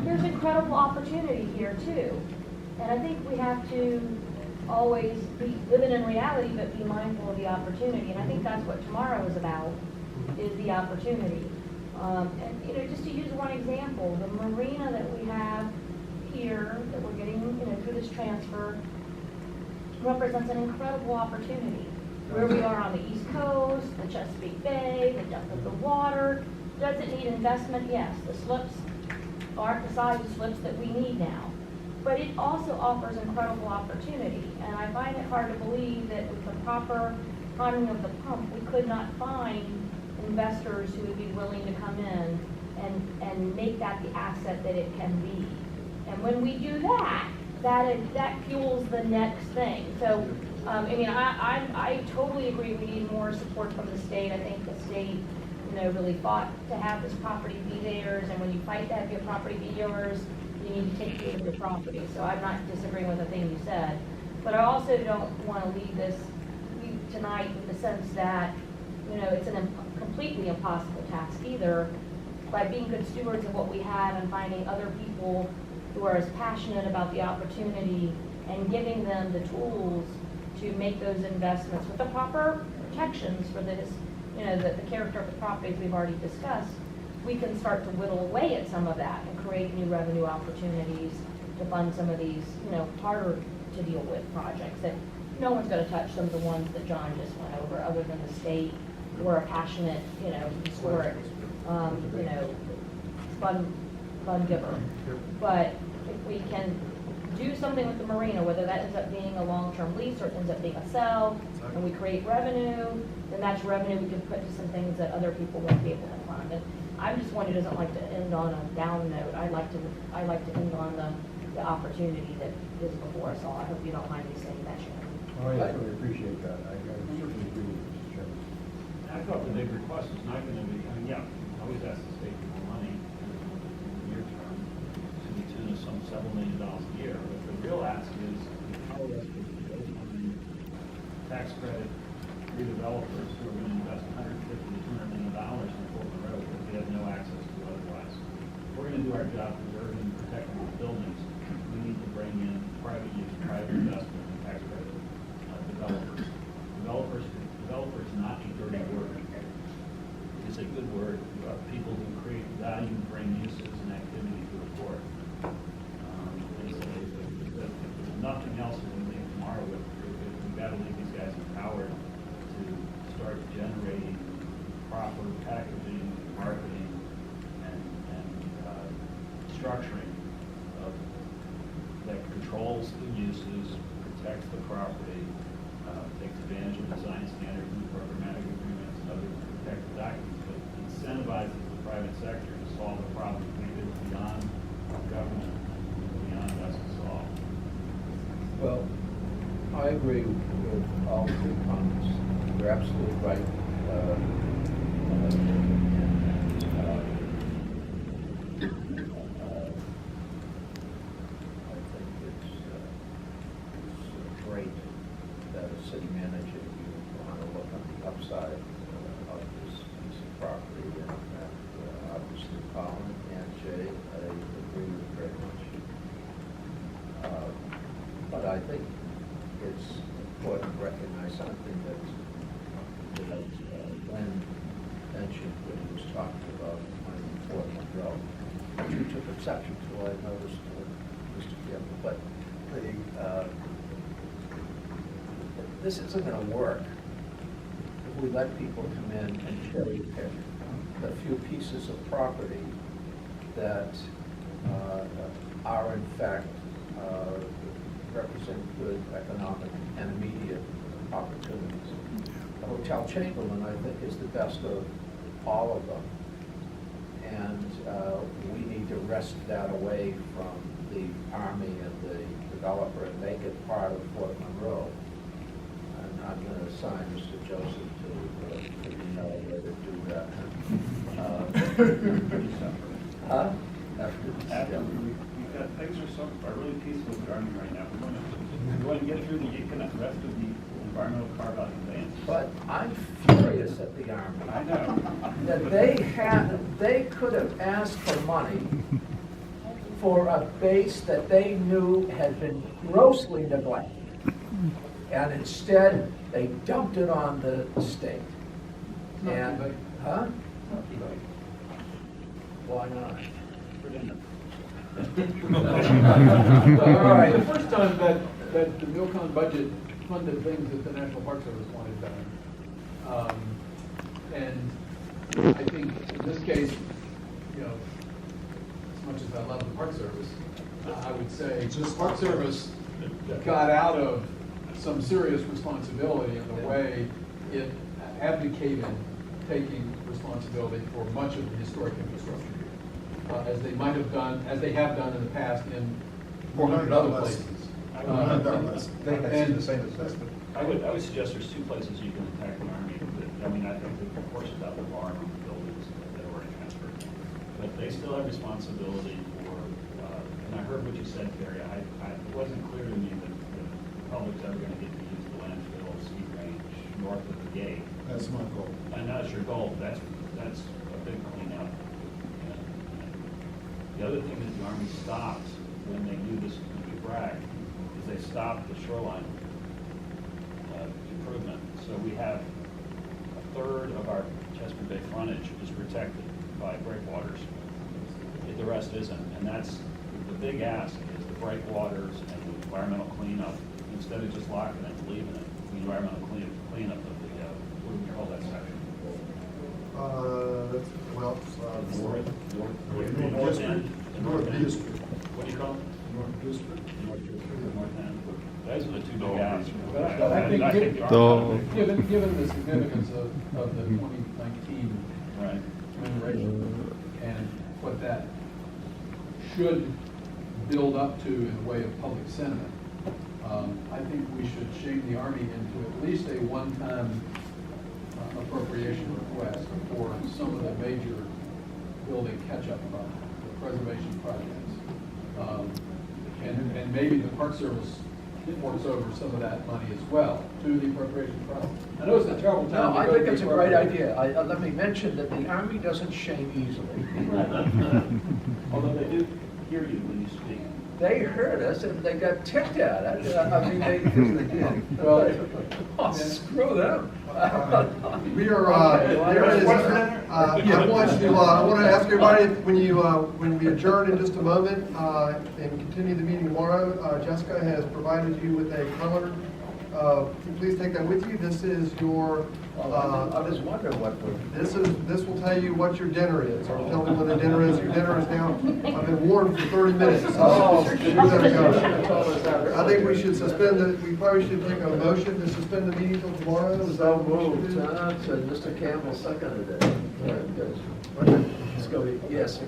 there's incredible opportunity here too. And I think we have to always be living in reality, but be mindful of the opportunity. And I think that's what tomorrow is about, is the opportunity. And you know, just to use one example, the marina that we have here, that we're getting, you know, through this transfer, represents an incredible opportunity. Where we are on the East Coast, the Chesapeake Bay, the depth of the water. Does it need investment? Yes. The slips aren't the size of slips that we need now. But it also offers incredible opportunity. And I find it hard to believe that with the proper timing of the pump, we could not find investors who would be willing to come in and make that the asset that it can be. And when we do that, that fuels the next thing. So, I mean, I totally agree we need more support from the state. I think the state, you know, really fought to have this property be theirs, and when you fight to have your property be yours, you need to take care of your property. So I'm not disagreeing with the thing you said. But I also don't want to leave tonight with the sense that, you know, it's a completely impossible task either, by being good stewards of what we have and finding other people who are as passionate about the opportunity and giving them the tools to make those investments with the proper protections for this, you know, the character of the properties we've already discussed. We can start to whittle away at some of that and create new revenue opportunities to fund some of these, you know, harder to deal with projects that no one's going to touch. Some of the ones that John just went over, other than the state, who are a passionate, you know, historic, you know, fund giver. But if we can do something with the marina, whether that ends up being a long-term lease or it ends up being a sell, and we create revenue, then that's revenue we can put to some things that other people won't be able to fund. And I'm just one who doesn't like to end on a down note. I like to end on the opportunity that is before us all. I hope you don't mind me saying that, Sharon. Oh, I really appreciate that. I certainly agree with you, Mr. Chairman. I thought the big request is not going to be, I mean, yeah, I always ask the state for more money in the near term to the tune of some several $7 million a year. But the real ask is how us to go find tax credit redevelopers who are going to invest $150 to $200 million in Portland Road that they have no access to otherwise. If we're going to do our job preserving and protecting the buildings, we need to bring in private use, private investment, and tax credit developers. Developers not a dirty word. It's a good word. People who create value, bring uses and activity to the port. If nothing else we can leave tomorrow with, we've got to leave these guys empowered to start generating proper packaging, marketing, and structuring of that controls the uses, protects the property, takes advantage of design standards and programmatic agreements and other protected documents, but incentivizes the private sector to solve the problem maybe beyond government, beyond us to solve. Well, I agree with all three comments. You're absolutely right. I think it's great that a city manager, you want to look on the upside of this piece of property, and obviously Colin and Jay, I agree with very much. But I think it's important to recognize something that Glenn mentioned when he was talking about Portland Road. You took exception to, I noticed, Mr. Campbell, but this isn't going to work if we let people come in and cherry pick a few pieces of property that are in fact represent good economic and immediate opportunities. The Hotel Chamberlain, I think, is the best of all of them. And we need to wrest that away from the Army and the developer and make it part of Portland Road. And I'm going to assign Mr. Joseph to know where to do that. After we've got, things are really peaceful with the Army right now. We want to get through the rest of the environmental carve-out conveyance. But I'm furious at the Army. I know. That they could have asked for money for a base that they knew had been grossly neglected. And instead, they dumped it on the state. And, huh? Why not? All right. The first time that the Milcon budget funded things that the National Park Service wanted done. And I think in this case, you know, as much as I love the Park Service, I would say the Park Service got out of some serious responsibility in the way it abdicated taking responsibility for much of the historic infrastructure, as they might have done, as they have done in the past in 400 other places. They had the same assessment. I would suggest there's two places you can attack the Army. I mean, I think the proportions out the bar on the buildings that are already transferred. But they still have responsibility for, and I heard what you said, Terry. It wasn't clear to me that the public's ever going to get to use the landfill ski range north of the gate. That's my goal. I know it's your goal. That's a big cleanup. And the other thing that the Army stopped when they knew this was going to be bragged is they stopped the shoreline improvement. So we have a third of our Chesapeake Bay frontage is protected by breakwaters. The rest isn't, and that's the big ask is the breakwaters and the environmental cleanup. Instead of just locking it and leaving it, the environmental cleanup of the what do we call that section? North end. The north end. District. What do you call it? North District. North end. Those are the two big asks. But I think given the significance of the 2019 Right. commemoration and what that should build up to in the way of public sentiment, I think we should shame the Army into at least a one-time appropriation request for some of the major building catch-up preservation projects. And maybe the Park Service forks over some of that money as well to the appropriation process. I know it's a terrible time. No, to I go think to it's a the great appropriation. idea. Let me mention that the Army doesn't shame easily. Although they do hear you when you speak. They heard us and they got ticked at it. I mean, they did. Well, Oh, screw them. We are, there is, I want to ask everybody, when we adjourn in just a moment, and continue the meeting tomorrow, Jessica has provided you with a calendar. Please take that with you. This is your, I was wondering what would. this will tell you what your dinner is, or tell me what the dinner is. Your dinner is now, I've been warned for 30 minutes. Oh, I think we should we probably should take a motion to suspend the meeting till tomorrow. Is that So what we should moved. do? So Mr. Campbell seconded it. Very good. Let's go. Yes.